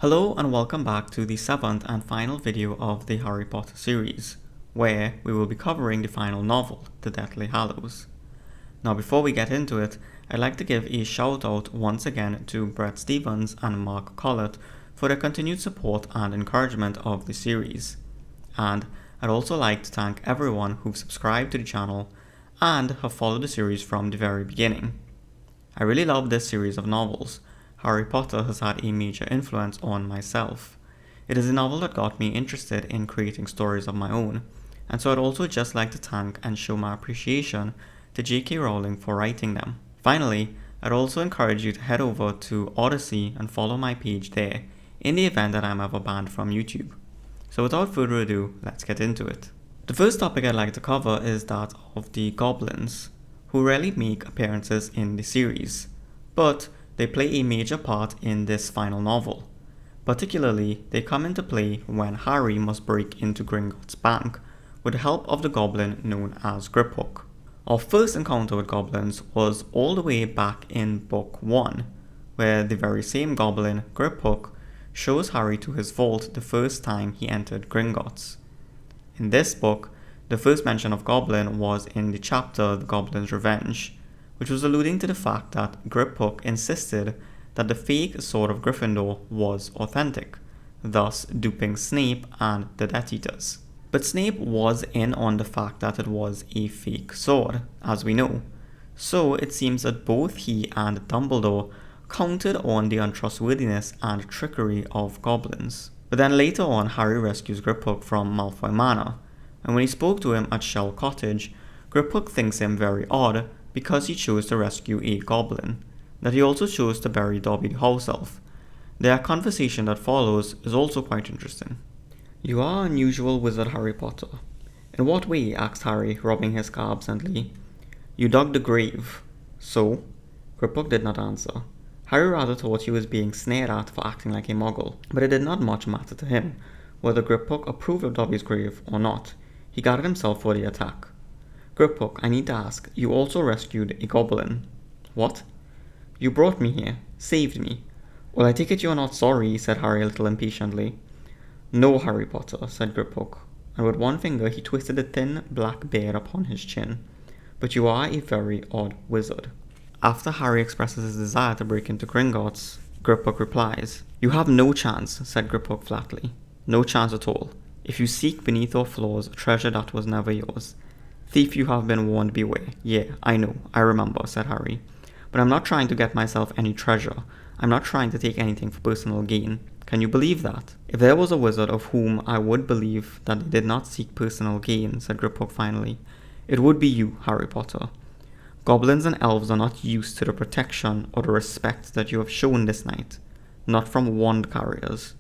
Hello and welcome back to the 7th and final video of the Harry Potter series, where we will be covering the final novel, The Deathly Hallows. Now before we get into it, I'd like to give a shout out once again to Brett Stevens and Mark Collett for their continued support and encouragement of the series. And I'd also like to thank everyone who've subscribed to the channel and have followed the series from the very beginning. I really love this series of novels. Harry Potter has had a major influence on myself. It is a novel that got me interested in creating stories of my own, and so I'd also just like to thank and show my appreciation to J.K. Rowling for writing them. Finally, I'd also encourage you to head over to Odysee and follow my page there, in the event that I'm ever banned from YouTube. So without further ado, let's get into it. The first topic I'd like to cover is that of the Goblins, who rarely make appearances in the series, but they play a major part in this final novel. Particularly, they come into play when Harry must break into Gringotts Bank with the help of the goblin known as Griphook. Our first encounter with goblins was all the way back in Book 1, where the very same goblin, Griphook, shows Harry to his vault the first time he entered Gringotts. In this book, the first mention of goblin was in the chapter The Goblin's Revenge, which was alluding to the fact that Griphook insisted that the fake Sword of Gryffindor was authentic, thus duping Snape and the Death Eaters. But Snape was in on the fact that it was a fake sword, as we know, so it seems that both he and Dumbledore counted on the untrustworthiness and trickery of goblins. But then later on, Harry rescues Griphook from Malfoy Manor, and when he spoke to him at Shell Cottage, Griphook thinks him very odd because he chose to rescue a goblin, that he also chose to bury Dobby the house elf. Their conversation that follows is also quite interesting. "You are an unusual wizard, Harry Potter." "In what way?" asked Harry, rubbing his scar absently. "You dug the grave." "So?" Griphook did not answer. Harry rather thought he was being sneered at for acting like a muggle, but it did not much matter to him whether Griphook approved of Dobby's grave or not. He gathered himself for the attack. "Griphook, I need to ask, you also rescued a goblin." "What?" "You brought me here, saved me." "Well, I take it you are not sorry," said Harry a little impatiently. "No, Harry Potter," said Griphook, and with one finger he twisted the thin black beard upon his chin. "But you are a very odd wizard." After Harry expresses his desire to break into Gringotts, Griphook replies. "You have no chance," said Griphook flatly. "No chance at all. If you seek beneath your floors a treasure that was never yours. Thief, you have been warned, beware." "Yeah, I know, I remember," said Harry. "But I'm not trying to get myself any treasure. I'm not trying to take anything for personal gain. Can you believe that?" "If there was a wizard of whom I would believe that they did not seek personal gain," said Griphook finally, "it would be you, Harry Potter. Goblins and elves are not used to the protection or the respect that you have shown this night. Not from wand carriers."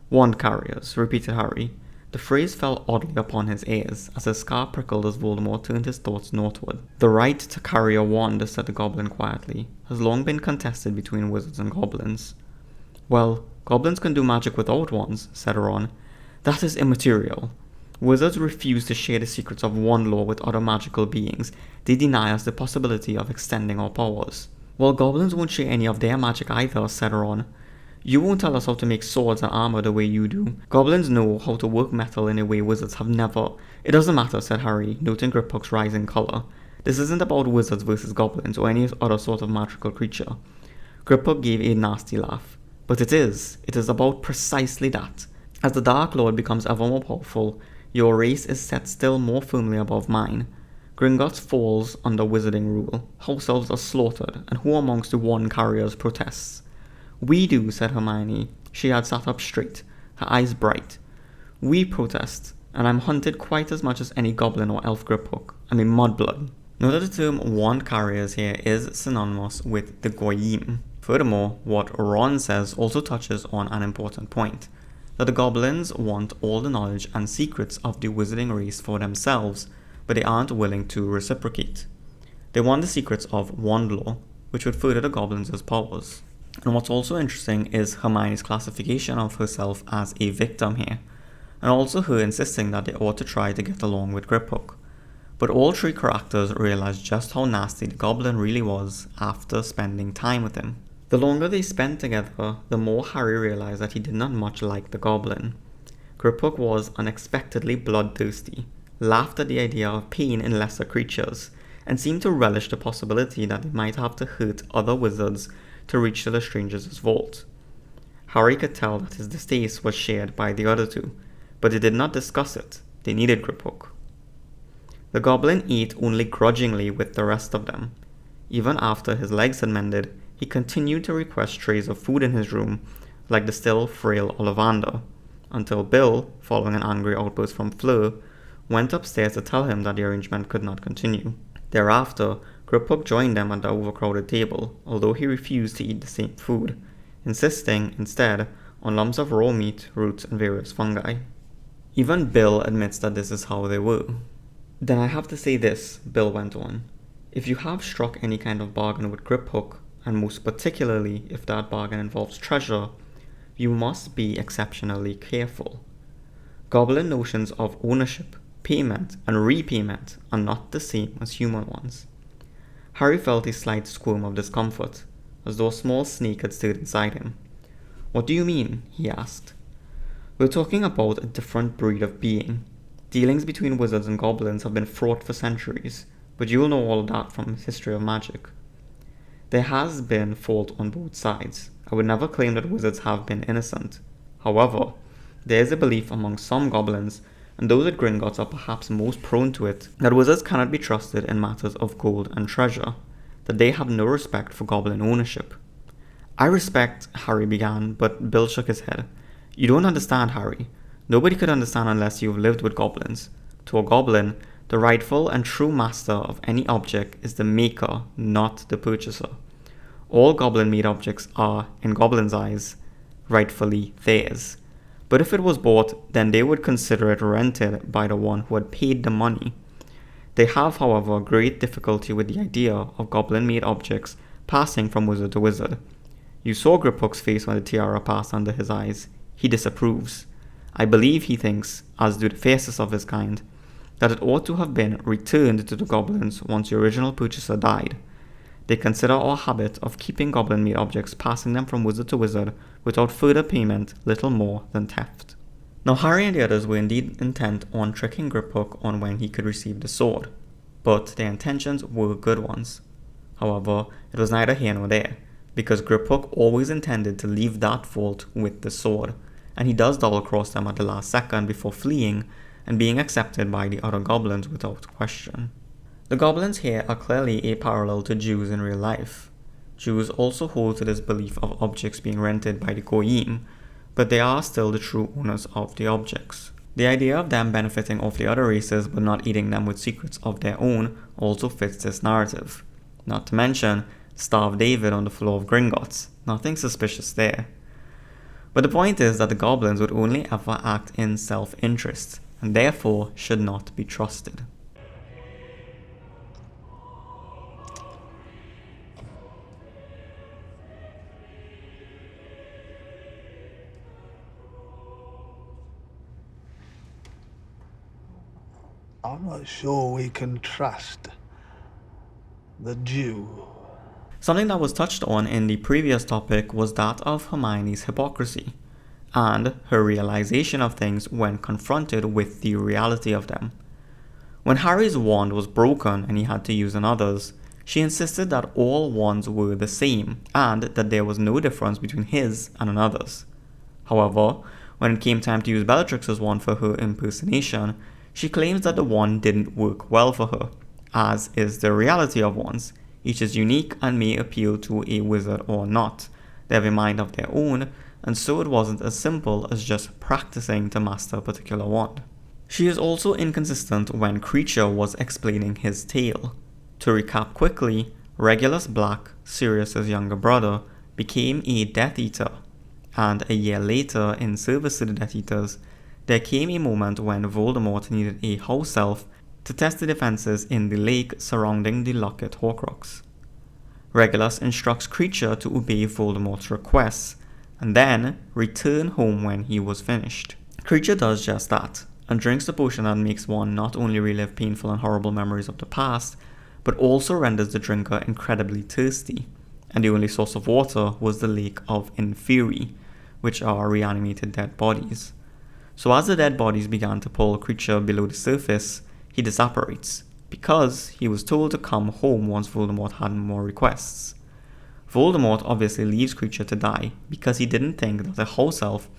"Wand carriers," repeated Harry. The phrase fell oddly upon his ears, as his scar prickled as Voldemort turned his thoughts northward. "The right to carry a wand," said the goblin quietly, "has long been contested between wizards and goblins." "Well, goblins can do magic without wands," said Ron. "That is immaterial. Wizards refuse to share the secrets of wand lore with other magical beings. They deny us the possibility of extending our powers." "Well, goblins won't share any of their magic either," said Ron. "You won't tell us how to make swords and armor the way you do. Goblins know how to work metal in a way wizards have never." "It doesn't matter," said Harry, noting Griphook's rising color. "This isn't about wizards versus goblins or any other sort of magical creature." Griphook gave a nasty laugh. "But it is. It is about precisely that. As the Dark Lord becomes ever more powerful, your race is set still more firmly above mine. Gringotts falls under wizarding rule. House elves are slaughtered, and who amongst the wand carriers protests?" "We do," said Hermione. She had sat up straight, her eyes bright. "We protest, and I'm hunted quite as much as any goblin or elf, Griphook. I'm a mudblood." Note that the term wand carriers here is synonymous with the Goyim. Furthermore, what Ron says also touches on an important point, that the goblins want all the knowledge and secrets of the wizarding race for themselves, but they aren't willing to reciprocate. They want the secrets of wand lore, which would further the goblins' powers. And what's also interesting is Hermione's classification of herself as a victim here, and also her insisting that they ought to try to get along with Griphook. But all three characters realized just how nasty the goblin really was after spending time with him. The longer they spent together, the more Harry realized that he did not much like the goblin. Griphook was unexpectedly bloodthirsty, laughed at the idea of pain in lesser creatures, and seemed to relish the possibility that they might have to hurt other wizards to reach to the stranger's vault. Harry could tell that his distaste was shared by the other two, but they did not discuss it. They needed Griphook. The goblin ate only grudgingly with the rest of them. Even after his legs had mended, he continued to request trays of food in his room, like the still frail Ollivander, until Bill, following an angry outburst from Fleur, went upstairs to tell him that the arrangement could not continue. Thereafter, Griphook joined them at the overcrowded table, although he refused to eat the same food, insisting, instead, on lumps of raw meat, roots, and various fungi. Even Bill admits that this is how they were. "Then I have to say this," Bill went on. "If you have struck any kind of bargain with Griphook, and most particularly if that bargain involves treasure, you must be exceptionally careful. Goblin notions of ownership, payment, and repayment are not the same as human ones." Harry felt a slight squirm of discomfort, as though a small snake had stirred inside him. "What do you mean?" he asked. "We're talking about a different breed of being. Dealings between wizards and goblins have been fraught for centuries, but you will know all of that from the history of magic. There has been fault on both sides. I would never claim that wizards have been innocent. However, there is a belief among some goblins, and those at Gringotts are perhaps most prone to it, that wizards cannot be trusted in matters of gold and treasure, that they have no respect for goblin ownership." "I respect," Harry began, but Bill shook his head. "You don't understand, Harry. Nobody could understand unless you've lived with goblins. To a goblin, the rightful and true master of any object is the maker, not the purchaser. All goblin-made objects are, in goblins' eyes, rightfully theirs. But if it was bought, then they would consider it rented by the one who had paid the money. They have, however, great difficulty with the idea of goblin-made objects passing from wizard to wizard. You saw Griphook's face when the tiara passed under his eyes. He disapproves. I believe he thinks, as do the fiercest of his kind, that it ought to have been returned to the goblins once the original purchaser died. They consider our habit of keeping goblin-made objects passing them from wizard to wizard without further payment little more than theft." Now Harry and the others were indeed intent on tricking Griphook on when he could receive the sword, but their intentions were good ones. However, it was neither here nor there, because Griphook always intended to leave that vault with the sword, and he does double-cross them at the last second before fleeing and being accepted by the other goblins without question. The goblins here are clearly a parallel to Jews in real life. Jews also hold to this belief of objects being rented by the Goyim, but they are still the true owners of the objects. The idea of them benefiting off the other races but not eating them with secrets of their own also fits this narrative. Not to mention, starved David on the floor of Gringotts. Nothing suspicious there. But the point is that the goblins would only ever act in self-interest, and therefore should not be trusted. I'm not sure we can trust the Jew. Something that was touched on in the previous topic was that of Hermione's hypocrisy, and her realization of things when confronted with the reality of them. When Harry's wand was broken and he had to use another's, she insisted that all wands were the same, and that there was no difference between his and another's. However, when it came time to use Bellatrix's wand for her impersonation, she claims that the wand didn't work well for her, as is the reality of wands. Each is unique and may appeal to a wizard or not. They have a mind of their own, and so it wasn't as simple as just practicing to master a particular wand. She is also inconsistent when Kreacher was explaining his tale. To recap quickly, Regulus Black, Sirius's younger brother, became a Death Eater, and a year later, in service to the Death Eaters, there came a moment when Voldemort needed a house elf to test the defenses in the lake surrounding the Locket Horcrux. Regulus instructs Kreacher to obey Voldemort's requests, and then return home when he was finished. Kreacher does just that, and drinks the potion that makes one not only relive painful and horrible memories of the past, but also renders the drinker incredibly thirsty. and the only source of water was the lake of Inferi, which are reanimated dead bodies. So as the dead bodies began to pull Kreacher below the surface, he disapparates, because he was told to come home once Voldemort had more requests. Voldemort obviously leaves Kreacher to die because he didn't think that a house elf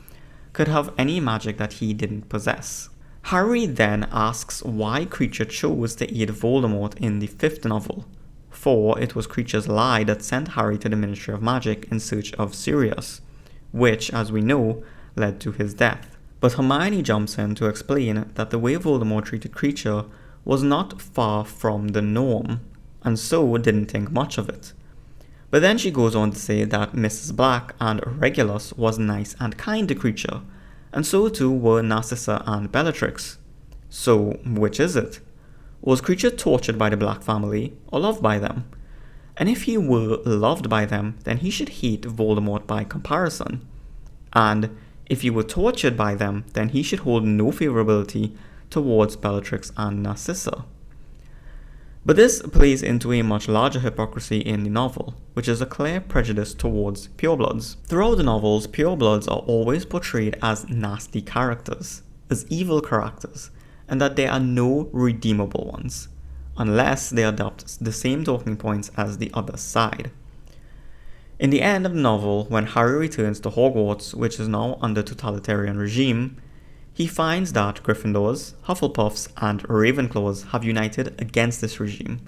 could have any magic that he didn't possess. Harry then asks why Kreacher chose to aid Voldemort in the 5th novel, for it was Kreacher's lie that sent Harry to the Ministry of Magic in search of Sirius, which, as we know, led to his death. But Hermione jumps in to explain that the way Voldemort treated Kreacher was not far from the norm, and so didn't think much of it. But then she goes on to say that Mrs. Black and Regulus was nice and kind to Kreacher, and so too were Narcissa and Bellatrix. So, which is it? Was Kreacher tortured by the Black family, or loved by them? And if he were loved by them, then he should hate Voldemort by comparison. And if he were tortured by them, then he should hold no favorability towards Bellatrix and Narcissa. But this plays into a much larger hypocrisy in the novel, which is a clear prejudice towards purebloods. Throughout the novels, purebloods are always portrayed as nasty characters, as evil characters, and that there are no redeemable ones, unless they adopt the same talking points as the other side. In the end of the novel, when Harry returns to Hogwarts, which is now under totalitarian regime, he finds that Gryffindors, Hufflepuffs, and Ravenclaws have united against this regime.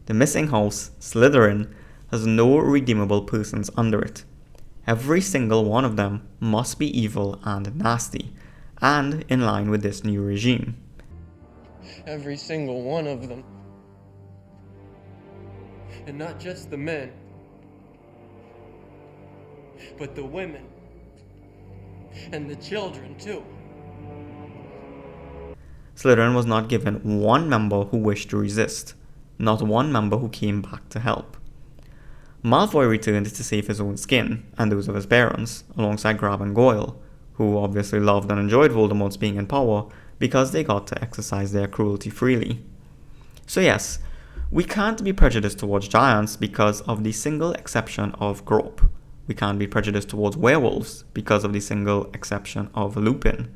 The missing house, Slytherin, has no redeemable persons under it. Every single one of them must be evil and nasty, and in line with this new regime. Every single one of them. And not just the men, but the women. And the children, too. Slytherin was not given one member who wished to resist, not one member who came back to help. Malfoy returned to save his own skin, and those of his parents, alongside Crabbe and Goyle, who obviously loved and enjoyed Voldemort's being in power because they got to exercise their cruelty freely. So yes, we can't be prejudiced towards giants because of the single exception of Grope. We can't be prejudiced towards werewolves because of the single exception of Lupin.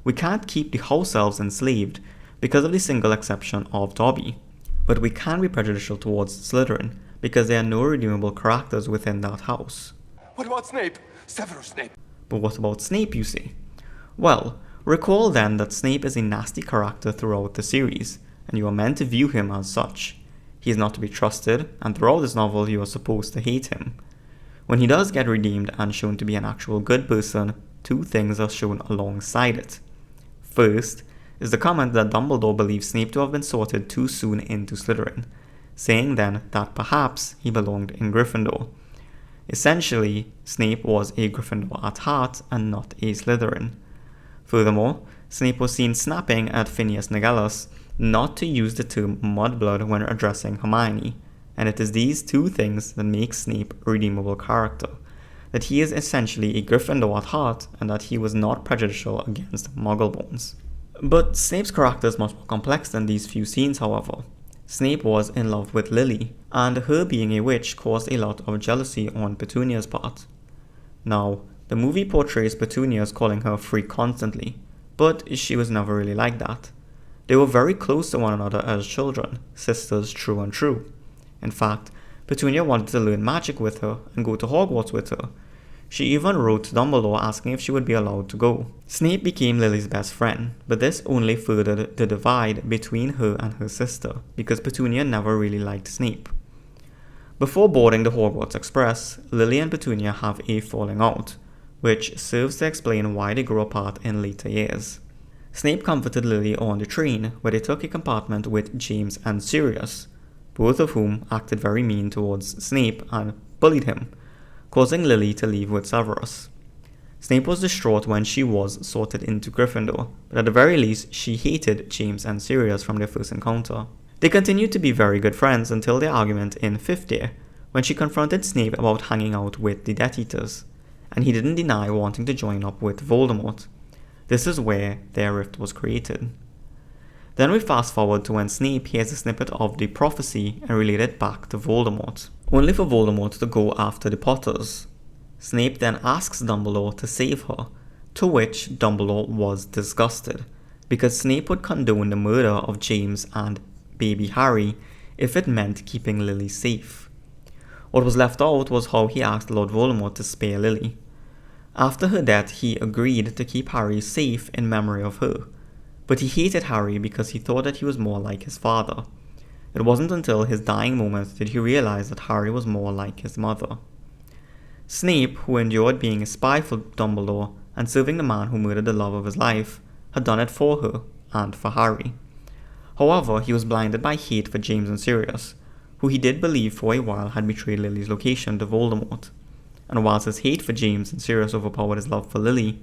We can't keep the house elves enslaved because of the single exception of Dobby. But we can be prejudicial towards Slytherin because there are no redeemable characters within that house. What about Snape? Severus Snape. But what about Snape, you say? Well, recall then that Snape is a nasty character throughout the series, and you are meant to view him as such. He is not to be trusted, and throughout this novel you are supposed to hate him. When he does get redeemed and shown to be an actual good person, two things are shown alongside it. First is the comment that Dumbledore believes Snape to have been sorted too soon into Slytherin, saying then that perhaps he belonged in Gryffindor. Essentially, Snape was a Gryffindor at heart and not a Slytherin. Furthermore, Snape was seen snapping at Phineas Nigellus not to use the term mudblood when addressing Hermione, and it is these two things that make Snape a redeemable character. That he is essentially a Gryffindor at heart, and that he was not prejudicial against Muggleborns. But Snape's character is much more complex than these few scenes, however. Snape was in love with Lily, and her being a witch caused a lot of jealousy on Petunia's part. Now, the movie portrays Petunia as calling her freak constantly, but she was never really like that. They were very close to one another as children, sisters true and true. In fact, Petunia wanted to learn magic with her and go to Hogwarts with her. She even wrote to Dumbledore asking if she would be allowed to go. Snape became Lily's best friend, but this only furthered the divide between her and her sister, because Petunia never really liked Snape. Before boarding the Hogwarts Express, Lily and Petunia have a falling out, which serves to explain why they grew apart in later years. Snape comforted Lily on the train, where they took a compartment with James and Sirius, both of whom acted very mean towards Snape and bullied him, causing Lily to leave with Severus. Snape was distraught when she was sorted into Gryffindor, but at the very least she hated James and Sirius from their first encounter. They continued to be very good friends until their argument in 5th year, when she confronted Snape about hanging out with the Death Eaters, and he didn't deny wanting to join up with Voldemort. This is where their rift was created. Then we fast forward to when Snape hears a snippet of the prophecy and relate it back to Voldemort. only for Voldemort to go after the Potters. Snape then asks Dumbledore to save her, to which Dumbledore was disgusted, because Snape would condone the murder of James and baby Harry if it meant keeping Lily safe. What was left out was how he asked Lord Voldemort to spare Lily. After her death, he agreed to keep Harry safe in memory of her, but he hated Harry because he thought that he was more like his father. It wasn't until his dying moment did he realize that Harry was more like his mother. Snape, who endured being a spy for Dumbledore and serving the man who murdered the love of his life, had done it for her and for Harry. However, he was blinded by hate for James and Sirius, who he did believe for a while had betrayed Lily's location to Voldemort. And whilst his hate for James and Sirius overpowered his love for Lily,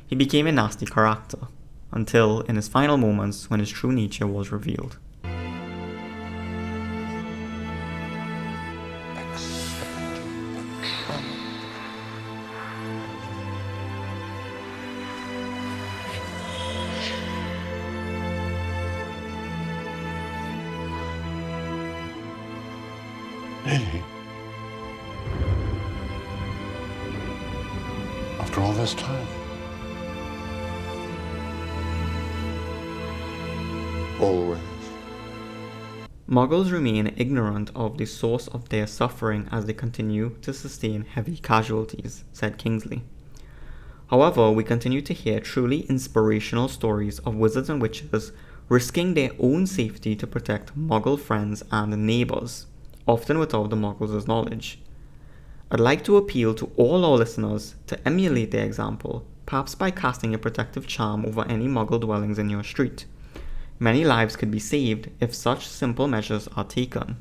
he became a nasty character, until in his final moments when his true nature was revealed. Lily? After all this time? Always. Muggles remain ignorant of the source of their suffering as they continue to sustain heavy casualties, said Kingsley. However, we continue to hear truly inspirational stories of wizards and witches risking their own safety to protect Muggle friends and neighbours, often without the Muggles' knowledge. I'd like to appeal to all our listeners to emulate their example, perhaps by casting a protective charm over any Muggle dwellings in your street. Many lives could be saved if such simple measures are taken.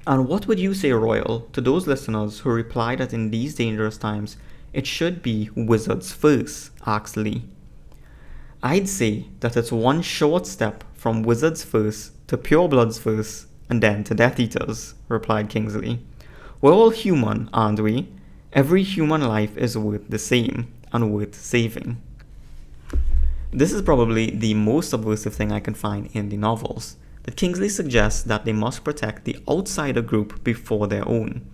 And what would you say, Royal, to those listeners who reply that in these dangerous times it should be wizards first, asked Lee. I'd say that it's one short step from wizards first to purebloods first and then to Death Eaters, replied Kingsley. We're all human, aren't we? Every human life is worth the same and worth saving. This is probably the most subversive thing I can find in the novels, that Kingsley suggests that they must protect the outsider group before their own.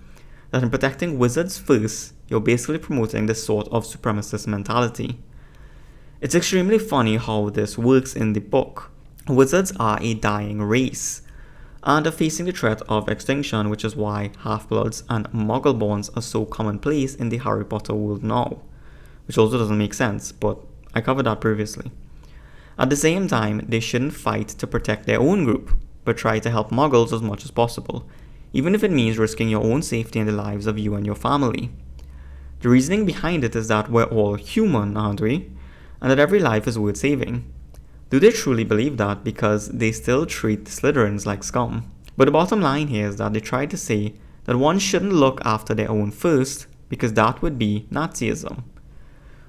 That in protecting wizards first, you're basically promoting this sort of supremacist mentality. It's extremely funny how this works in the book. Wizards are a dying race, and are facing the threat of extinction, which is why half-bloods and muggle-borns are so commonplace in the Harry Potter world now, which also doesn't make sense, but I covered that previously. At the same time, they shouldn't fight to protect their own group, but try to help muggles as much as possible, even if it means risking your own safety and the lives of you and your family. The reasoning behind it is that we're all human, aren't we? And that every life is worth saving. Do they truly believe that? Because they still treat Slytherins like scum. But the bottom line here is that they try to say that one shouldn't look after their own first, because that would be Nazism.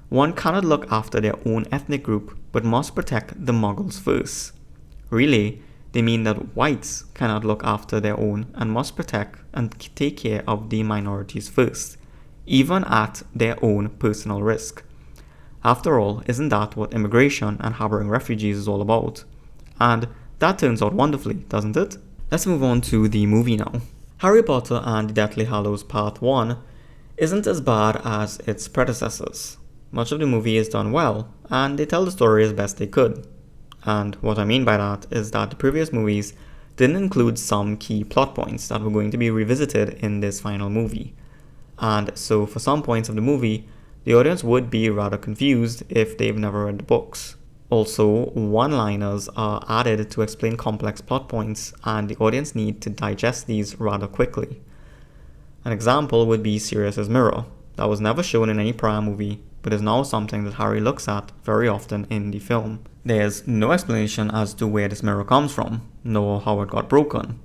One cannot look after their own ethnic group, but must protect the muggles first. Really, they mean that whites cannot look after their own and must protect and take care of the minorities first, even at their own personal risk. After all, isn't that what immigration and harboring refugees is all about? And that turns out wonderfully, doesn't it? Let's move on to the movie now. Harry Potter and Deathly Hallows Part 1 isn't as bad as its predecessors. Much of the movie is done well, and they tell the story as best they could. And what I mean by that is that the previous movies didn't include some key plot points that were going to be revisited in this final movie. And so for some points of the movie, the audience would be rather confused if they've never read the books. Also, one-liners are added to explain complex plot points, and the audience need to digest these rather quickly. An example would be Sirius's mirror. That was never shown in any prior movie, but is now something that Harry looks at very often in the film. There's no explanation as to where this mirror comes from, nor how it got broken.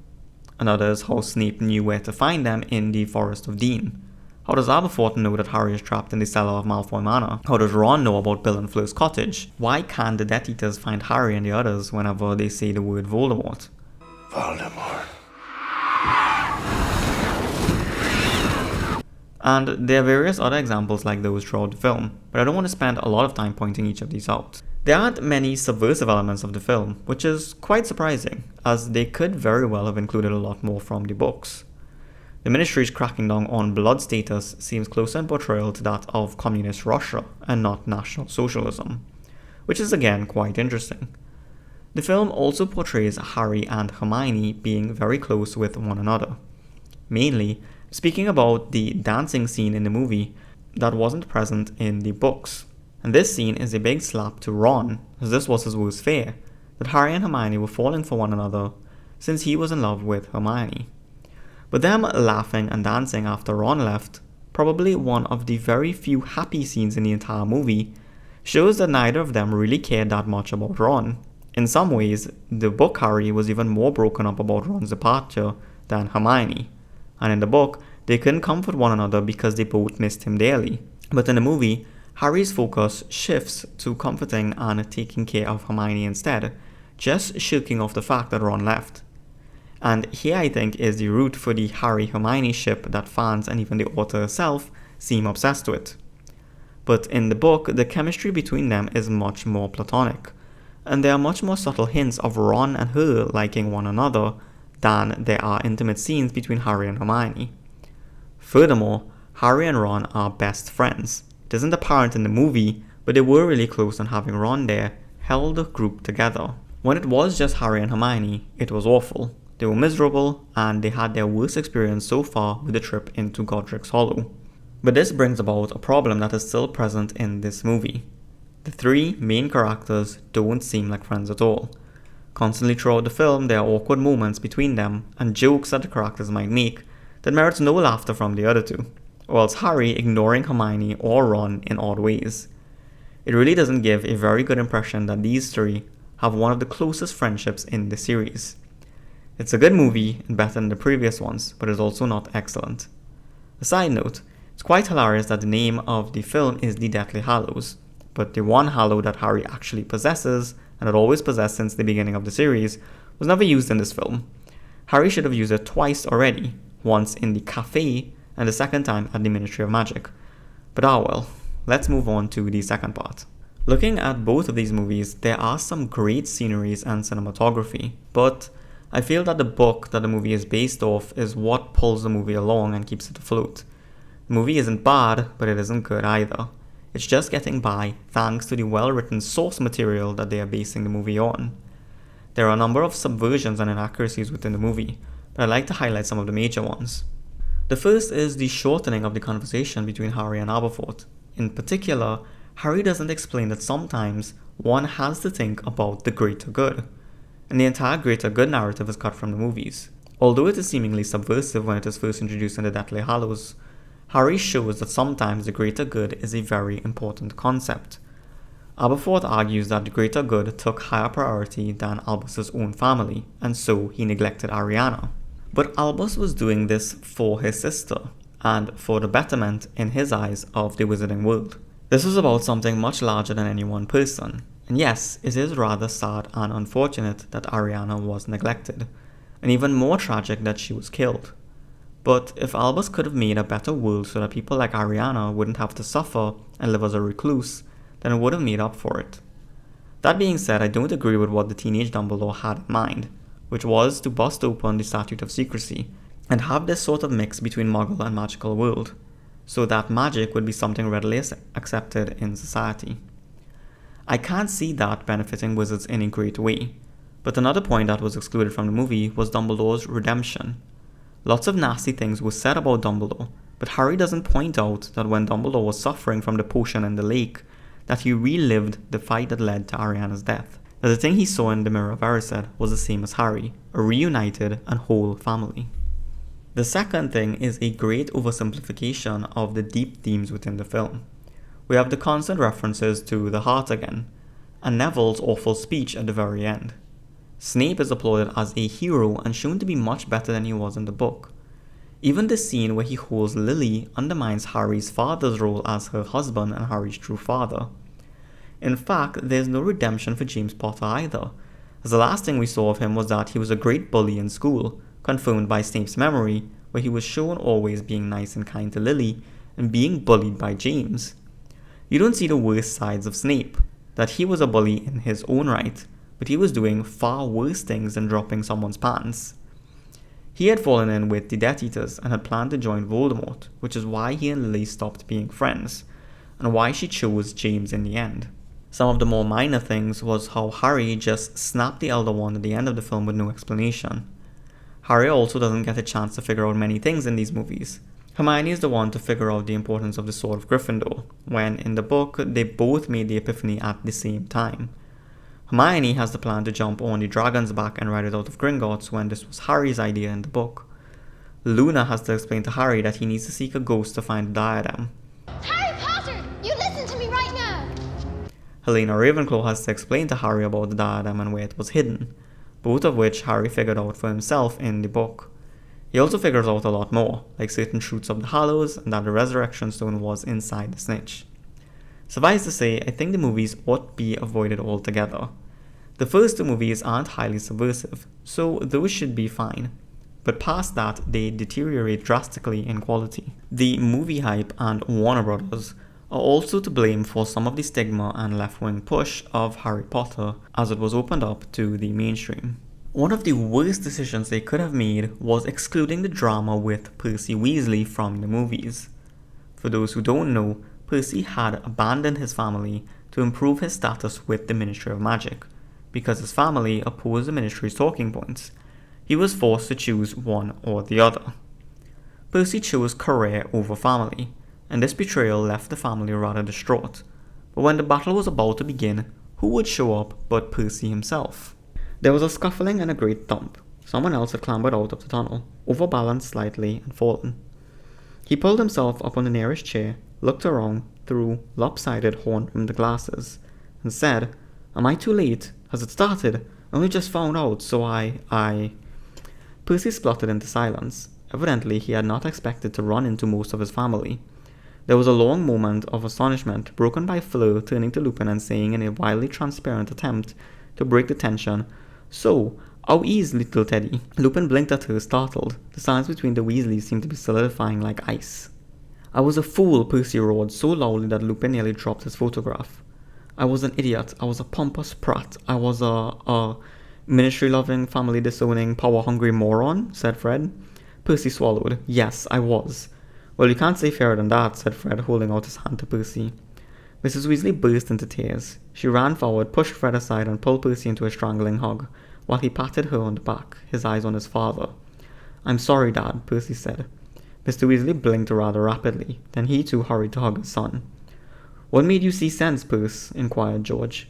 Another is how Snape knew where to find them in the Forest of Dean. How does Aberforth know that Harry is trapped in the cellar of Malfoy Manor? How does Ron know about Bill and Fleur's cottage? Why can't the Death Eaters find Harry and the others whenever they say the word Voldemort? Voldemort. And there are various other examples like those throughout the film, but I don't want to spend a lot of time pointing each of these out. There aren't many subversive elements of the film, which is quite surprising, as they could very well have included a lot more from the books. The ministry's cracking down on blood status seems closer in portrayal to that of communist Russia and not National Socialism, which is again quite interesting. The film also portrays Harry and Hermione being very close with one another. Mainly, speaking about the dancing scene in the movie that wasn't present in the books. And this scene is a big slap to Ron, as this was his worst fear, that Harry and Hermione were falling for one another since he was in love with Hermione. But them laughing and dancing after Ron left, probably one of the very few happy scenes in the entire movie, shows that neither of them really cared that much about Ron. In some ways, the book Harry was even more broken up about Ron's departure than Hermione, and in the book, they couldn't comfort one another because they both missed him dearly. But in the movie, Harry's focus shifts to comforting and taking care of Hermione instead, just shaking off the fact that Ron left. And here I think is the root for the Harry-Hermione ship that fans and even the author herself seem obsessed with. But in the book, the chemistry between them is much more platonic, and there are much more subtle hints of Ron and her liking one another than there are intimate scenes between Harry and Hermione. Furthermore, Harry and Ron are best friends. It isn't apparent in the movie, but they were really close, and having Ron there held the group together. When it was just Harry and Hermione, it was awful. They were miserable, and they had their worst experience so far with the trip into Godric's Hollow. But this brings about a problem that is still present in this movie. The three main characters don't seem like friends at all. Constantly throughout the film, there are awkward moments between them, and jokes that the characters might make that merits no laughter from the other two, or else Harry ignoring Hermione or Ron in odd ways. It really doesn't give a very good impression that these three have one of the closest friendships in the series. It's a good movie and better than the previous ones, but it's also not excellent. A side note, it's quite hilarious that the name of the film is the Deathly Hallows, but the one Hallow that Harry actually possesses, and had always possessed since the beginning of the series, was never used in this film. Harry should have used it twice already, once in the cafe and the second time at the Ministry of Magic. But well, let's move on to the second part. Looking at both of these movies, there are some great sceneries and cinematography, but I feel that the book that the movie is based off is what pulls the movie along and keeps it afloat. The movie isn't bad, but it isn't good either. It's just getting by thanks to the well-written source material that they are basing the movie on. There are a number of subversions and inaccuracies within the movie, but I'd like to highlight some of the major ones. The first is the shortening of the conversation between Harry and Aberforth. In particular, Harry doesn't explain that sometimes one has to think about the greater good, and the entire greater good narrative is cut from the movies. Although it is seemingly subversive when it is first introduced in the Deathly Hallows, Harry shows that sometimes the greater good is a very important concept. Aberforth argues that the greater good took higher priority than Albus's own family, and so he neglected Ariana. But Albus was doing this for his sister, and for the betterment, in his eyes, of the wizarding world. This was about something much larger than any one person. And yes, it is rather sad and unfortunate that Ariana was neglected, and even more tragic that she was killed. But if Albus could have made a better world so that people like Ariana wouldn't have to suffer and live as a recluse, then it would have made up for it. That being said, I don't agree with what the teenage Dumbledore had in mind, which was to bust open the Statute of Secrecy and have this sort of mix between Muggle and magical world, so that magic would be something readily accepted in society. I can't see that benefiting wizards in a great way, but another point that was excluded from the movie was Dumbledore's redemption. Lots of nasty things were said about Dumbledore, but Harry doesn't point out that when Dumbledore was suffering from the potion in the lake, that he relived the fight that led to Ariana's death. That the thing he saw in the Mirror of Erised was the same as Harry, a reunited and whole family. The second thing is a great oversimplification of the deep themes within the film. We have the constant references to the heart again, and Neville's awful speech at the very end. Snape is applauded as a hero and shown to be much better than he was in the book. Even the scene where he holds Lily undermines Harry's father's role as her husband and Harry's true father. In fact, there's no redemption for James Potter either, as the last thing we saw of him was that he was a great bully in school, confirmed by Snape's memory, where he was shown always being nice and kind to Lily and being bullied by James. You don't see the worst sides of Snape, that he was a bully in his own right, but he was doing far worse things than dropping someone's pants. He had fallen in with the Death Eaters and had planned to join Voldemort, which is why he and Lily stopped being friends, and why she chose James in the end. Some of the more minor things was how Harry just snapped the Elder Wand at the end of the film with no explanation. Harry also doesn't get a chance to figure out many things in these movies. Hermione is the one to figure out the importance of the Sword of Gryffindor, when in the book they both made the epiphany at the same time. Hermione has the plan to jump on the dragon's back and ride it out of Gringotts when this was Harry's idea in the book. Luna has to explain to Harry that he needs to seek a ghost to find the diadem. Harry Potter, you listen to me right now! Helena Ravenclaw has to explain to Harry about the diadem and where it was hidden, both of which Harry figured out for himself in the book. He also figures out a lot more, like certain truths of the Hallows and that the Resurrection Stone was inside the snitch. Suffice to say, I think the movies ought be avoided altogether. The first two movies aren't highly subversive, so those should be fine. But past that, they deteriorate drastically in quality. The movie hype and Warner Brothers are also to blame for some of the stigma and left-wing push of Harry Potter as it was opened up to the mainstream. One of the worst decisions they could have made was excluding the drama with Percy Weasley from the movies. For those who don't know, Percy had abandoned his family to improve his status with the Ministry of Magic, because his family opposed the Ministry's talking points. He was forced to choose one or the other. Percy chose career over family, and this betrayal left the family rather distraught. But when the battle was about to begin, who would show up but Percy himself? There was a scuffling and a great thump. Someone else had clambered out of the tunnel, overbalanced slightly and fallen. He pulled himself up on the nearest chair, looked around through lopsided horn-rimmed glasses, and said, "Am I too late? Has it started? I only just found out, so I... Percy spluttered into silence. Evidently, he had not expected to run into most of his family. There was a long moment of astonishment, broken by Fleur turning to Lupin and saying in a wildly transparent attempt to break the tension, "So, how is little Teddy?" Lupin blinked at her, startled. The silence between the Weasleys seemed to be solidifying like ice. "I was a fool," Percy roared so loudly that Lupin nearly dropped his photograph. "I was an idiot. I was a pompous prat. I was a ministry-loving, family-disowning, power-hungry moron," said Fred. Percy swallowed. "Yes, I was." "Well, you can't say fairer than that," said Fred, holding out his hand to Percy. Mrs. Weasley burst into tears. She ran forward, pushed Fred aside, and pulled Percy into a strangling hug, while he patted her on the back, his eyes on his father. "I'm sorry, Dad," Percy said. Mr. Weasley blinked rather rapidly. Then he too hurried to hug his son. "What made you see sense, Percy?" inquired George.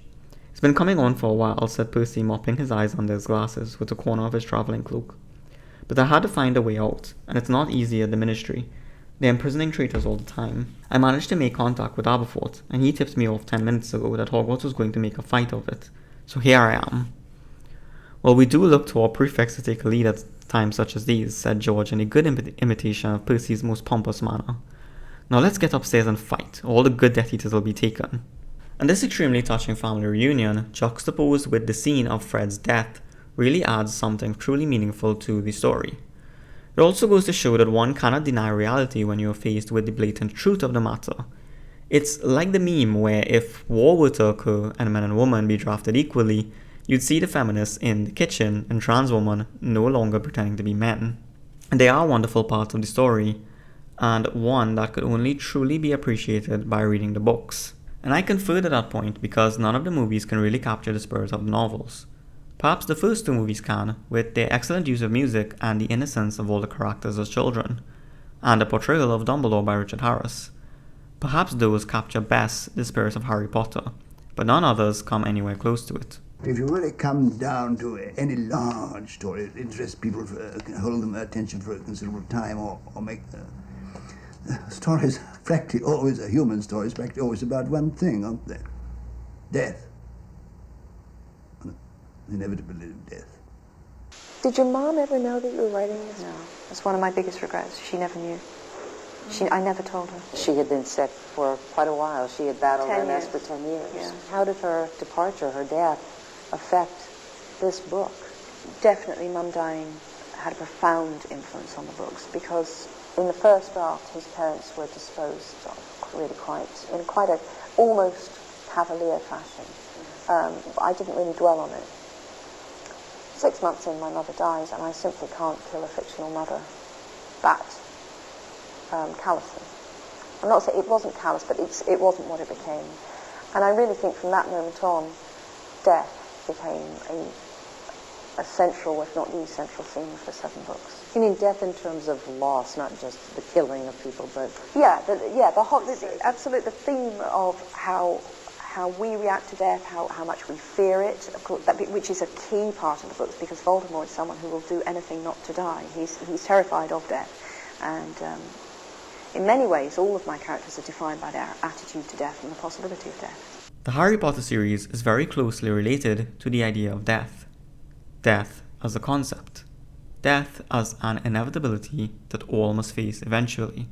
"It's been coming on for a while," said Percy, mopping his eyes under his glasses with the corner of his travelling cloak. "But I had to find a way out, and it's not easy at the Ministry. They're imprisoning traitors all the time. I managed to make contact with Aberforth, and he tipped me off 10 minutes ago that Hogwarts was going to make a fight of it. So here I am." "Well, we do look to our prefects to take a lead at times such as these," said George in a good imitation of Percy's most pompous manner. "Now let's get upstairs and fight, or all the good Death Eaters will be taken." And this extremely touching family reunion, juxtaposed with the scene of Fred's death, really adds something truly meaningful to the story. It also goes to show that one cannot deny reality when you are faced with the blatant truth of the matter. It's like the meme where if war were to occur and man and woman be drafted equally, you'd see the feminists in the kitchen and trans women no longer pretending to be men. And they are wonderful parts of the story, and one that could only truly be appreciated by reading the books. And I confer to that point because none of the movies can really capture the spirit of the novels. Perhaps the first two movies can, with their excellent use of music and the innocence of all the characters as children, and the portrayal of Dumbledore by Richard Harris. Perhaps those capture best the spirit of Harry Potter, but none others come anywhere close to it. If you really come down to any large story that interests people, hold them attention for a considerable time, or make stories, practically always, a human story is practically always about one thing, aren't they? Death. The inevitability of death. Did your mom ever know that you were writing this? No. That's one of my biggest regrets. She never knew. I never told her. She had been sick for quite a while. She had battled MS for 10 years. Yeah. How did her departure, her death, affect this book? Definitely Mum dying had a profound influence on the books Because in the first draft, his parents were disposed of really in quite a almost cavalier fashion. I didn't really dwell on it. 6 months in, my mother dies, and I simply can't kill a fictional mother that callously. I'm not saying it wasn't callous, but it wasn't what it became. And I really think from that moment on, death became a central, if not the central theme of the 7 books. You mean death in terms of loss, not just the killing of people, but... Absolutely, the theme of how we react to death, how much we fear it, of course, which is a key part of the books, because Voldemort is someone who will do anything not to die. He's terrified of death, and in many ways, all of my characters are defined by their attitude to death and the possibility of death. The Harry Potter series is very closely related to the idea of death. Death as a concept. Death as an inevitability that all must face eventually.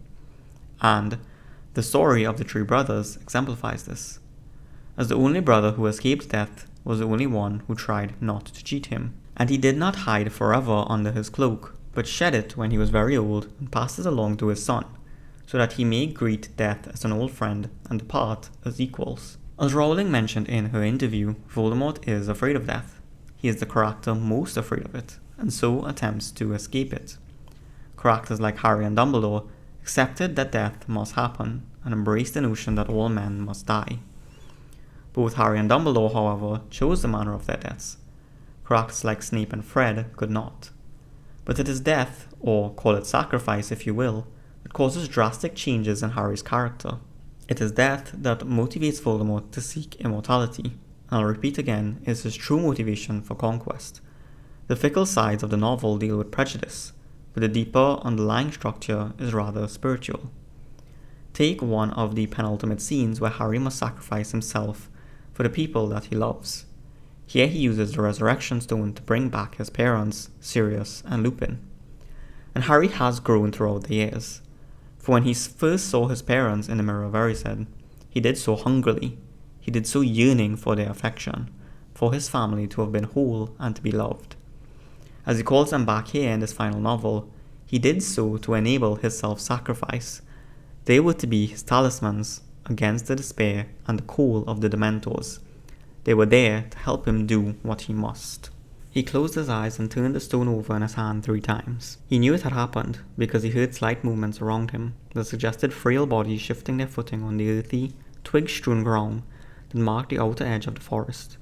And the story of the 3 brothers exemplifies this, as the only brother who escaped death was the only one who tried not to cheat him. And he did not hide forever under his cloak, but shed it when he was very old and passed it along to his son, so that he may greet death as an old friend and depart as equals. As Rowling mentioned in her interview, Voldemort is afraid of death. He is the character most afraid of it, and so attempts to escape it. Characters like Harry and Dumbledore accepted that death must happen and embraced the notion that all men must die. Both Harry and Dumbledore, however, chose the manner of their deaths. Characters like Snape and Fred could not. But it is death, or call it sacrifice if you will, that causes drastic changes in Harry's character. It is death that motivates Voldemort to seek immortality, and I'll repeat again, is his true motivation for conquest. The fickle sides of the novel deal with prejudice, but the deeper underlying structure is rather spiritual. Take one of the penultimate scenes where Harry must sacrifice himself for the people that he loves. Here he uses the resurrection stone to bring back his parents, Sirius and Lupin. And Harry has grown throughout the years. For when he first saw his parents in the Mirror of Erised, he did so hungrily. He did so yearning for their affection, for his family to have been whole and to be loved. As he calls them back here in this final novel, he did so to enable his self-sacrifice. They were to be his talismans against the despair and the call of the Dementors. They were there to help him do what he must. He closed his eyes and turned the stone over in his hand 3 times. He knew it had happened because he heard slight movements around him that suggested frail bodies shifting their footing on the earthy, twig-strewn ground that marked the outer edge of the forest.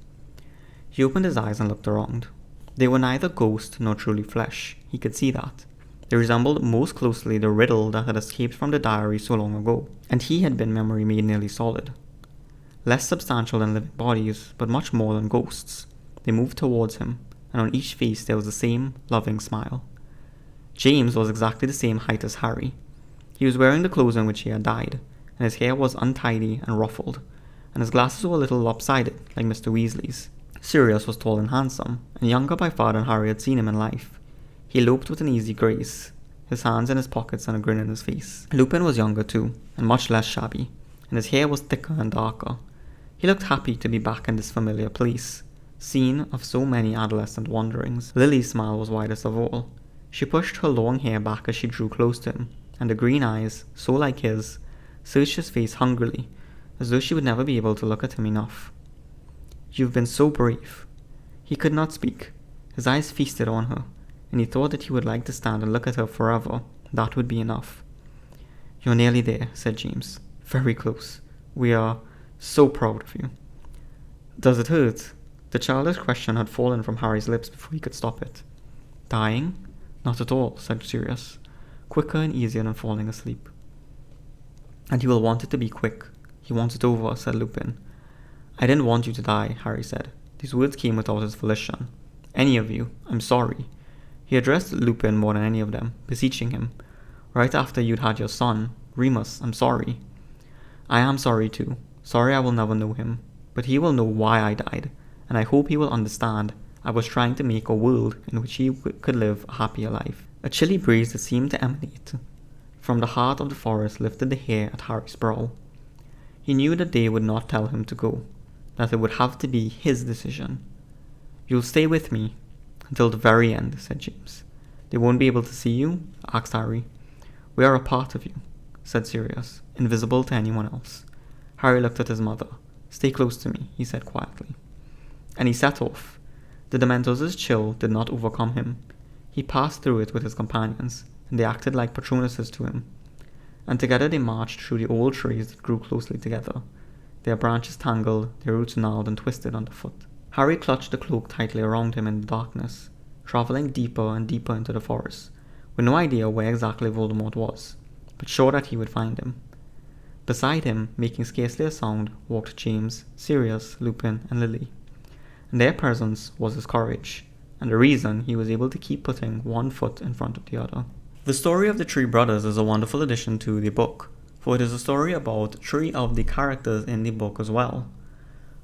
He opened his eyes and looked around. They were neither ghost nor truly flesh, he could see that. They resembled most closely the riddle that had escaped from the diary so long ago, and he had been memory made nearly solid. Less substantial than living bodies, but much more than ghosts. They moved towards him, and on each face there was the same loving smile. James was exactly the same height as Harry. He was wearing the clothes in which he had died, and his hair was untidy and ruffled, and his glasses were a little lopsided, like Mr. Weasley's. Sirius was tall and handsome, and younger by far than Harry had seen him in life. He loped with an easy grace, his hands in his pockets and a grin on his face. Lupin was younger too, and much less shabby, and his hair was thicker and darker. He looked happy to be back in this familiar place, scene of so many adolescent wanderings. Lily's smile was widest of all. She pushed her long hair back as she drew close to him, and the green eyes, so like his, searched his face hungrily, as though she would never be able to look at him enough. "You've been so brave." He could not speak. His eyes feasted on her, and he thought that he would like to stand and look at her forever. That would be enough. "You're nearly there," said James. "Very close. We are so proud of you." "Does it hurt?" The childish question had fallen from Harry's lips before he could stop it. "Dying? Not at all," said Sirius, quicker and easier than falling asleep. "And you will want it to be quick. You want it over," said Lupin. "I didn't want you to die," Harry said. These words came without his volition. "Any of you. I'm sorry." He addressed Lupin more than any of them, beseeching him. "Right after you'd had your son, Remus, I'm sorry." "I am sorry too. Sorry I will never know him. But he will know why I died, and I hope he will understand I was trying to make a world in which he could live a happier life." A chilly breeze that seemed to emanate from the heart of the forest lifted the hair at Harry's brow. He knew that they would not tell him to go, that it would have to be his decision. "You'll stay with me until the very end," said James. "They won't be able to see you?" asked Harry. "We are a part of you," said Sirius, invisible to anyone else. Harry looked at his mother. "Stay close to me," he said quietly. And he set off. The Dementors' chill did not overcome him. He passed through it with his companions, and they acted like patronuses to him. And together they marched through the old trees that grew closely together, their branches tangled, their roots gnarled and twisted underfoot. Harry clutched the cloak tightly around him in the darkness, travelling deeper and deeper into the forest, with no idea where exactly Voldemort was, but sure that he would find him. Beside him, making scarcely a sound, walked James, Sirius, Lupin, and Lily. And their presence was his courage, and the reason he was able to keep putting one foot in front of the other. The story of the three brothers is a wonderful addition to the book, for it is a story about three of the characters in the book as well.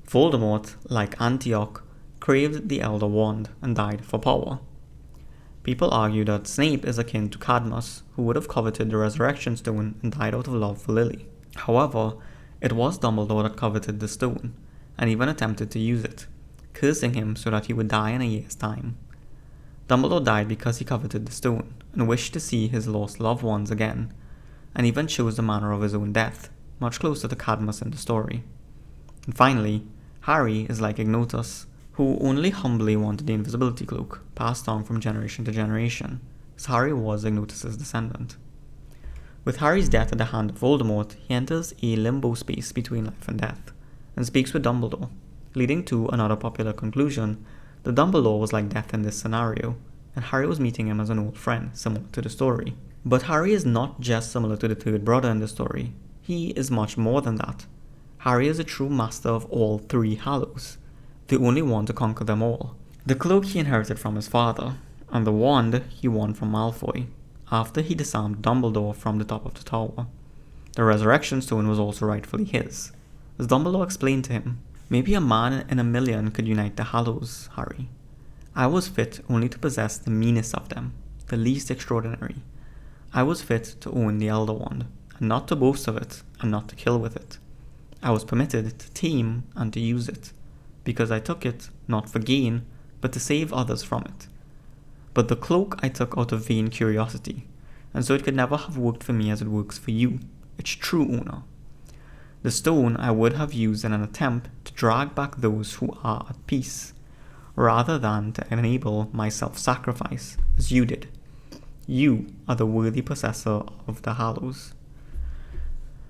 Voldemort, like Antioch, craved the Elder Wand and died for power. People argue that Snape is akin to Cadmus, who would have coveted the Resurrection Stone and died out of love for Lily. However, it was Dumbledore that coveted the stone, and even attempted to use it, cursing him so that he would die in a year's time. Dumbledore died because he coveted the stone, and wished to see his lost loved ones again, and even chose the manner of his own death, much closer to Cadmus in the story. And finally, Harry is like Ignotus, who only humbly wanted the invisibility cloak, passed on from generation to generation, as Harry was Ignotus' descendant. With Harry's death at the hand of Voldemort, he enters a limbo space between life and death, and speaks with Dumbledore, leading to another popular conclusion that Dumbledore was like death in this scenario, and Harry was meeting him as an old friend, similar to the story. But Harry is not just similar to the third brother in the story, he is much more than that. Harry is a true master of all three Hallows, the only one to conquer them all. The cloak he inherited from his father, and the wand he won from Malfoy, after he disarmed Dumbledore from the top of the tower. The Resurrection Stone was also rightfully his. As Dumbledore explained to him, "Maybe a man in a million could unite the Hallows, Harry. I was fit only to possess the meanest of them, the least extraordinary. I was fit to own the Elder Wand, and not to boast of it, and not to kill with it. I was permitted to tame and to use it, because I took it not for gain, but to save others from it. But the cloak I took out of vain curiosity, and so it could never have worked for me as it works for you, its true owner. The stone I would have used in an attempt to drag back those who are at peace, rather than to enable my self-sacrifice, as you did. You are the worthy possessor of the Hallows."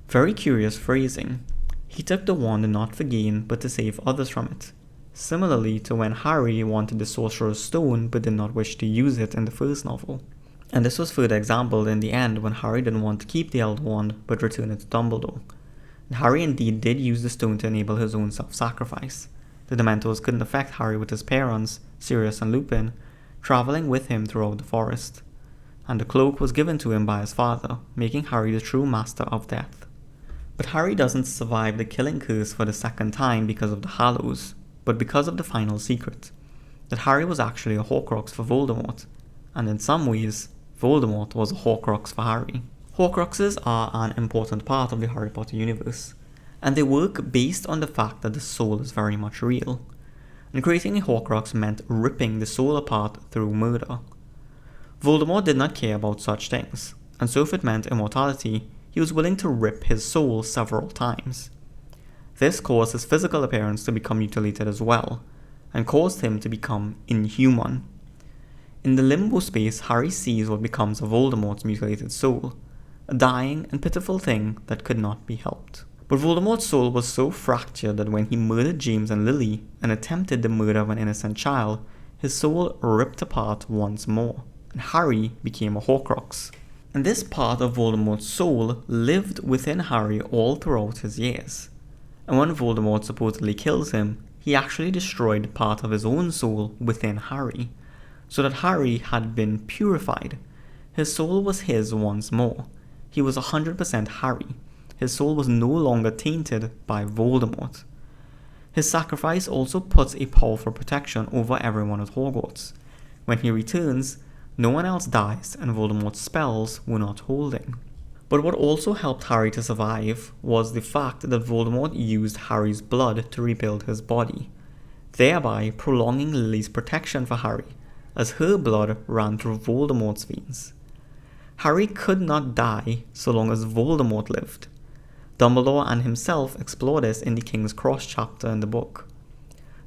Very curious phrasing. He took the wand not for gain, but to save others from it. Similarly to when Harry wanted the Sorcerer's Stone but did not wish to use it in the first novel. And this was further exampled in the end when Harry didn't want to keep the Elder Wand but return it to Dumbledore. And Harry indeed did use the stone to enable his own self-sacrifice. The Dementors couldn't affect Harry with his parents, Sirius and Lupin, travelling with him throughout the forest. And the cloak was given to him by his father, making Harry the true master of death. But Harry doesn't survive the killing curse for the second time because of the Hallows, but because of the final secret, that Harry was actually a Horcrux for Voldemort, and in some ways, Voldemort was a Horcrux for Harry. Horcruxes are an important part of the Harry Potter universe, and they work based on the fact that the soul is very much real, and creating a Horcrux meant ripping the soul apart through murder. Voldemort did not care about such things, and so if it meant immortality, he was willing to rip his soul several times. This caused his physical appearance to become mutilated as well, and caused him to become inhuman. In the limbo space, Harry sees what becomes of Voldemort's mutilated soul, a dying and pitiful thing that could not be helped. But Voldemort's soul was so fractured that when he murdered James and Lily and attempted the murder of an innocent child, his soul ripped apart once more, and Harry became a Horcrux. And this part of Voldemort's soul lived within Harry all throughout his years. And when Voldemort supposedly kills him, he actually destroyed part of his own soul within Harry, so that Harry had been purified. His soul was his once more. He was 100% Harry. His soul was no longer tainted by Voldemort. His sacrifice also puts a powerful protection over everyone at Hogwarts. When he returns, no one else dies and Voldemort's spells were not holding. But what also helped Harry to survive was the fact that Voldemort used Harry's blood to rebuild his body, thereby prolonging Lily's protection for Harry, as her blood ran through Voldemort's veins. Harry could not die so long as Voldemort lived. Dumbledore and himself explore this in the King's Cross chapter in the book.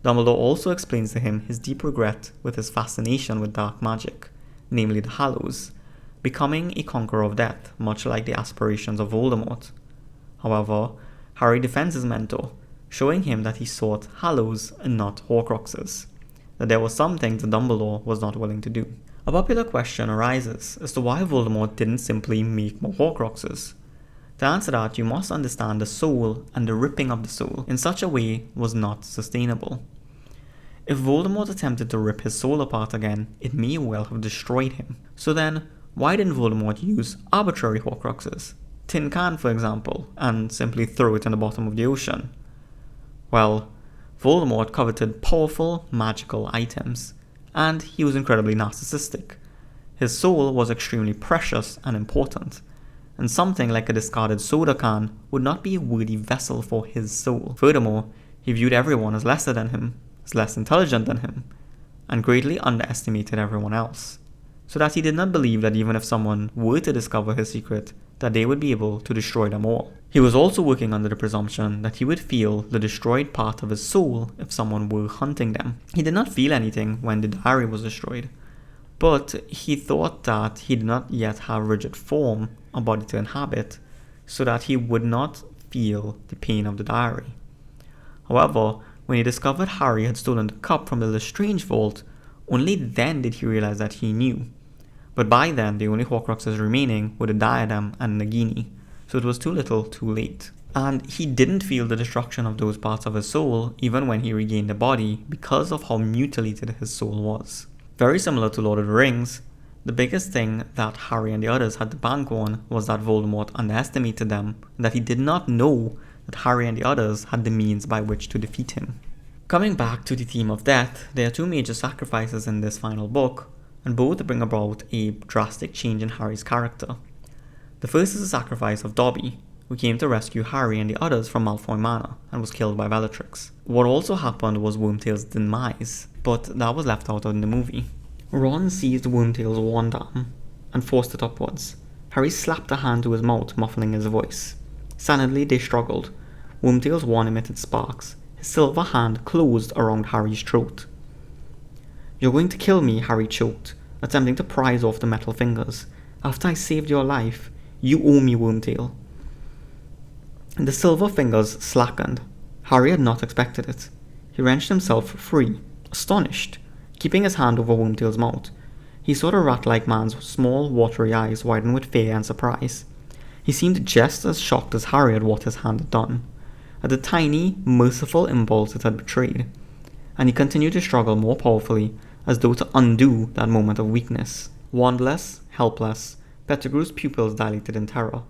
Dumbledore also explains to him his deep regret with his fascination with dark magic, namely the Hallows, becoming a conqueror of death, much like the aspirations of Voldemort. However, Harry defends his mentor, showing him that he sought Hallows and not Horcruxes, that there were some things that Dumbledore was not willing to do. A popular question arises as to why Voldemort didn't simply make more Horcruxes. To answer that, you must understand the soul and the ripping of the soul in such a way was not sustainable. If Voldemort attempted to rip his soul apart again, it may well have destroyed him. So then, why didn't Voldemort use arbitrary Horcruxes? Tin can, for example, and simply throw it in the bottom of the ocean? Well, Voldemort coveted powerful magical items, and he was incredibly narcissistic. His soul was extremely precious and important, and something like a discarded soda can would not be a worthy vessel for his soul. Furthermore, he viewed everyone as lesser than him, as less intelligent than him, and greatly underestimated everyone else, so that he did not believe that even if someone were to discover his secret, that they would be able to destroy them all. He was also working under the presumption that he would feel the destroyed part of his soul if someone were hunting them. He did not feel anything when the diary was destroyed, but he thought that he did not yet have rigid form, a body to inhabit, so that he would not feel the pain of the diary. However, when he discovered Harry had stolen the cup from the Lestrange vault, only then did he realize that he knew. But by then, the only Horcruxes remaining were the diadem and Nagini, so it was too little too late. And he didn't feel the destruction of those parts of his soul even when he regained the body because of how mutilated his soul was. Very similar to Lord of the Rings, the biggest thing that Harry and the others had to bank on was that Voldemort underestimated them, and that he did not know that Harry and the others had the means by which to defeat him. Coming back to the theme of death, there are two major sacrifices in this final book, and both bring about a drastic change in Harry's character. The first is the sacrifice of Dobby, who came to rescue Harry and the others from Malfoy Manor and was killed by Bellatrix. What also happened was Wormtail's demise, but that was left out in the movie. Ron seized Wormtail's wand arm and forced it upwards. Harry slapped a hand to his mouth, muffling his voice. Silently they struggled. Wormtail's wand emitted sparks. His silver hand closed around Harry's throat. "You're going to kill me," Harry choked, attempting to prise off the metal fingers. "After I saved your life, you owe me, Wormtail." The silver fingers slackened. Harry had not expected it. He wrenched himself free, astonished, keeping his hand over Wormtail's mouth. He saw the rat-like man's small, watery eyes widen with fear and surprise. He seemed just as shocked as Harry at what his hand had done, at the tiny, merciful impulse it had betrayed, and he continued to struggle more powerfully, as though to undo that moment of weakness. Wandless, helpless, Pettigrew's pupils dilated in terror.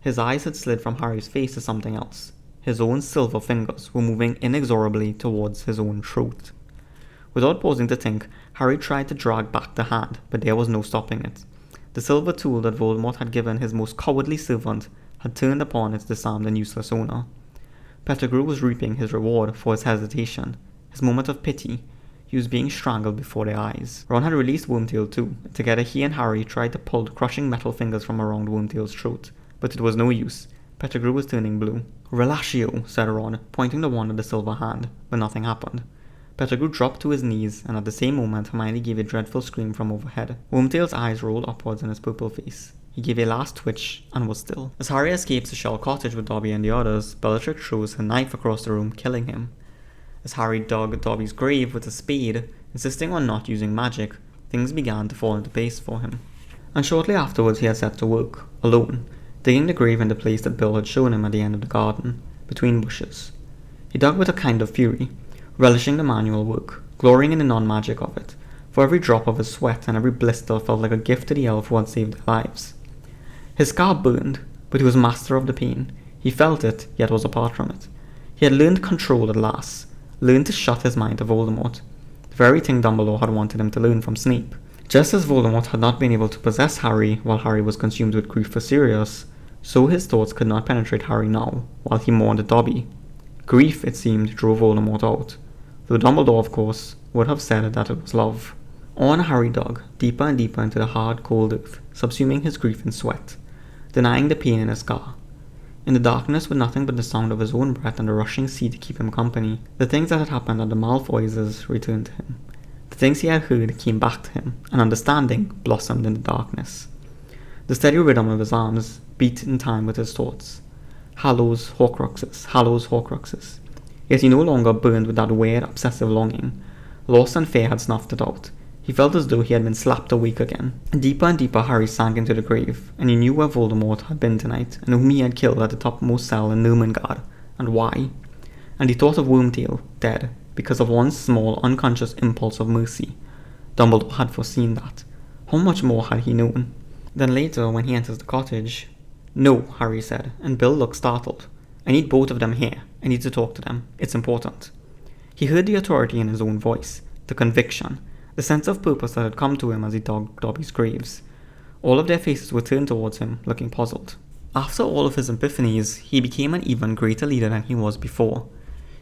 His eyes had slid from Harry's face to something else. His own silver fingers were moving inexorably towards his own throat. Without pausing to think, Harry tried to drag back the hand, but there was no stopping it. The silver tool that Voldemort had given his most cowardly servant had turned upon its disarmed and useless owner. Pettigrew was reaping his reward for his hesitation, his moment of pity. He was being strangled before their eyes. Ron had released Wormtail too, and together he and Harry tried to pull the crushing metal fingers from around Wormtail's throat, but it was no use. Pettigrew was turning blue. "Relatio," said Ron, pointing the wand at the silver hand, but nothing happened. Pettigrew dropped to his knees, and at the same moment Hermione gave a dreadful scream from overhead. Wormtail's eyes rolled upwards in his purple face. He gave a last twitch and was still. As Harry escapes the Shell Cottage with Dobby and the others, Bellatrix throws her knife across the room, killing him. As Harry dug Dobby's grave with a spade, insisting on not using magic, things began to fall into place for him. And shortly afterwards he had set to work, alone, digging the grave in the place that Bill had shown him at the end of the garden, between bushes. He dug with a kind of fury, relishing the manual work, glorying in the non-magic of it, for every drop of his sweat and every blister felt like a gift to the elf who had saved their lives. His scar burned, but he was master of the pain. He felt it, yet was apart from it. He had learned control at last, learned to shut his mind to Voldemort, the very thing Dumbledore had wanted him to learn from Snape. Just as Voldemort had not been able to possess Harry while Harry was consumed with grief for Sirius, so his thoughts could not penetrate Harry now, while he mourned Dobby. Grief, it seemed, drove Voldemort out, though Dumbledore, of course, would have said that it was love. On Harry dug, deeper and deeper into the hard, cold earth, subsuming his grief in sweat, denying the pain in his scar. In the darkness, with nothing but the sound of his own breath and the rushing sea to keep him company, the things that had happened at the Malfoys' returned to him. The things he had heard came back to him, and understanding blossomed in the darkness. The steady rhythm of his arms beat in time with his thoughts. Hallows, Horcruxes, Hallows, Horcruxes. Yet he no longer burned with that weird, obsessive longing. Loss and fear had snuffed it out. He felt as though he had been slapped awake again. Deeper and deeper Harry sank into the grave, and he knew where Voldemort had been tonight, and whom he had killed at the topmost cell in Ermengarde, and why. And he thought of Wormtail, dead, because of one small, unconscious impulse of mercy. Dumbledore had foreseen that. How much more had he known? Then later, when he enters the cottage... "No," Harry said, and Bill looked startled. "I need both of them here. I need to talk to them. It's important." He heard the authority in his own voice, the conviction, the sense of purpose that had come to him as he dug Dobby's graves. All of their faces were turned towards him, looking puzzled. After all of his epiphanies, he became an even greater leader than he was before.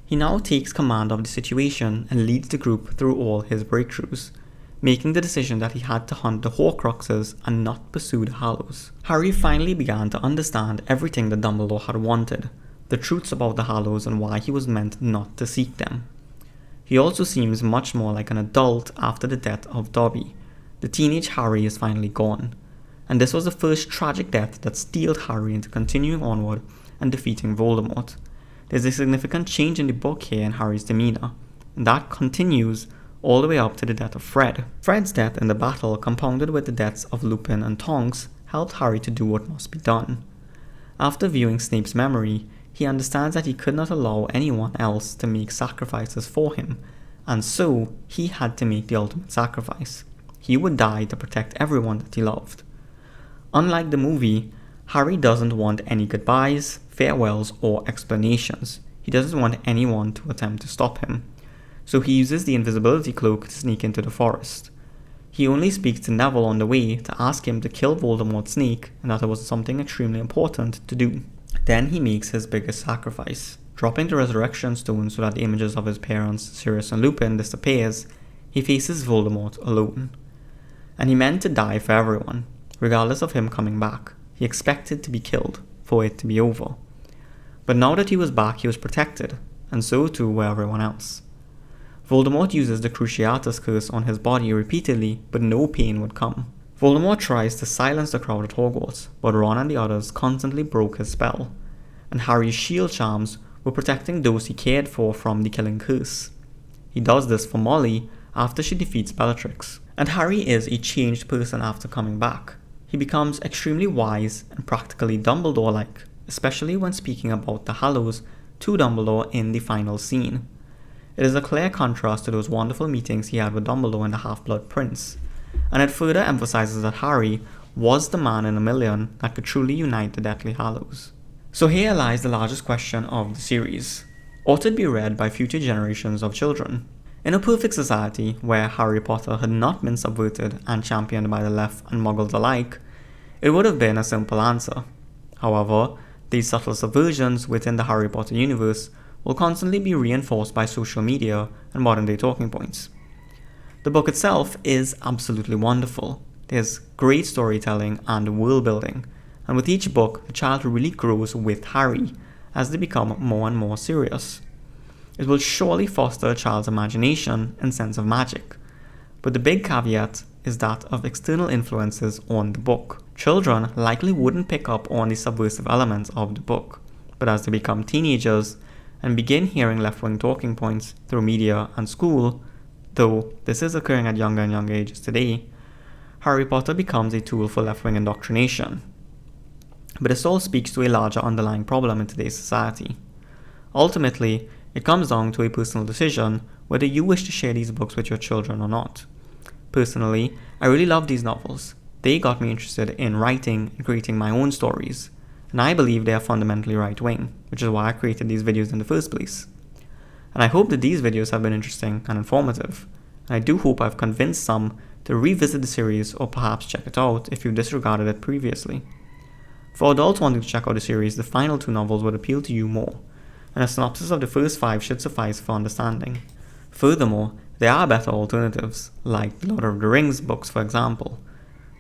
He now takes command of the situation and leads the group through all his breakthroughs, making the decision that he had to hunt the Horcruxes and not pursue the Hallows. Harry finally began to understand everything that Dumbledore had wanted, the truths about the Hallows and why he was meant not to seek them. He also seems much more like an adult after the death of Dobby. The teenage Harry is finally gone, and this was the first tragic death that steeled Harry into continuing onward and defeating Voldemort. There's a significant change in the book here in Harry's demeanour, and that continues all the way up to the death of Fred. Fred's death in the battle, compounded with the deaths of Lupin and Tonks, helped Harry to do what must be done. After viewing Snape's memory, he understands that he could not allow anyone else to make sacrifices for him, and so he had to make the ultimate sacrifice. He would die to protect everyone that he loved. Unlike the movie, Harry doesn't want any goodbyes, farewells, or explanations. He doesn't want anyone to attempt to stop him. So he uses the invisibility cloak to sneak into the forest. He only speaks to Neville on the way to ask him to kill Voldemort's snake, and that it was something extremely important to do. Then he makes his biggest sacrifice. Dropping the resurrection stone so that the images of his parents, Sirius and Lupin, disappears, he faces Voldemort alone. And he meant to die for everyone, regardless of him coming back. He expected to be killed, for it to be over. But now that he was back, he was protected, and so too were everyone else. Voldemort uses the Cruciatus curse on his body repeatedly, but no pain would come. Voldemort tries to silence the crowd at Hogwarts, but Ron and the others constantly broke his spell, and Harry's shield charms were protecting those he cared for from the killing curse. He does this for Molly after she defeats Bellatrix, and Harry is a changed person after coming back. He becomes extremely wise and practically Dumbledore-like, especially when speaking about the Hallows to Dumbledore in the final scene. It is a clear contrast to those wonderful meetings he had with Dumbledore in the Half-Blood Prince, and it further emphasizes that Harry was the man in a million that could truly unite the Deathly Hallows. So here lies the largest question of the series. Ought it be read by future generations of children? In a perfect society where Harry Potter had not been subverted and championed by the left and muggles alike, it would have been a simple answer. However, these subtle subversions within the Harry Potter universe will constantly be reinforced by social media and modern-day talking points. The book itself is absolutely wonderful. There's great storytelling and world building, and with each book, the child really grows with Harry as they become more and more serious. It will surely foster a child's imagination and sense of magic, but the big caveat is that of external influences on the book. Children likely wouldn't pick up on the subversive elements of the book, but as they become teenagers and begin hearing left-wing talking points through media and school, though this is occurring at younger and younger ages today, Harry Potter becomes a tool for left-wing indoctrination. But this all speaks to a larger underlying problem in today's society. Ultimately, it comes down to a personal decision whether you wish to share these books with your children or not. Personally, I really love these novels. They got me interested in writing and creating my own stories, and I believe they are fundamentally right-wing, which is why I created these videos in the first place. And I hope that these videos have been interesting and informative, and I do hope I've convinced some to revisit the series or perhaps check it out if you disregarded it previously. For adults wanting to check out the series, the final 2 novels would appeal to you more, and a synopsis of the first 5 should suffice for understanding. Furthermore, there are better alternatives, like the Lord of the Rings books for example.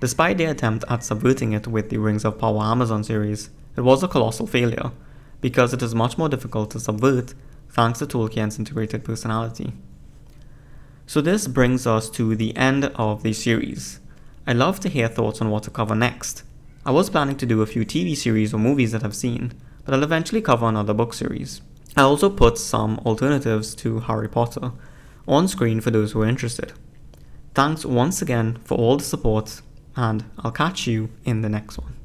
Despite their attempt at subverting it with the Rings of Power Amazon series, It was a colossal failure, because it is much more difficult to subvert thanks to Tolkien's integrated personality. So this brings us to the end of the series. I'd love to hear thoughts on what to cover next. I was planning to do a few TV series or movies that I've seen, but I'll eventually cover another book series. I also put some alternatives to Harry Potter on screen for those who are interested. Thanks once again for all the support, and I'll catch you in the next one.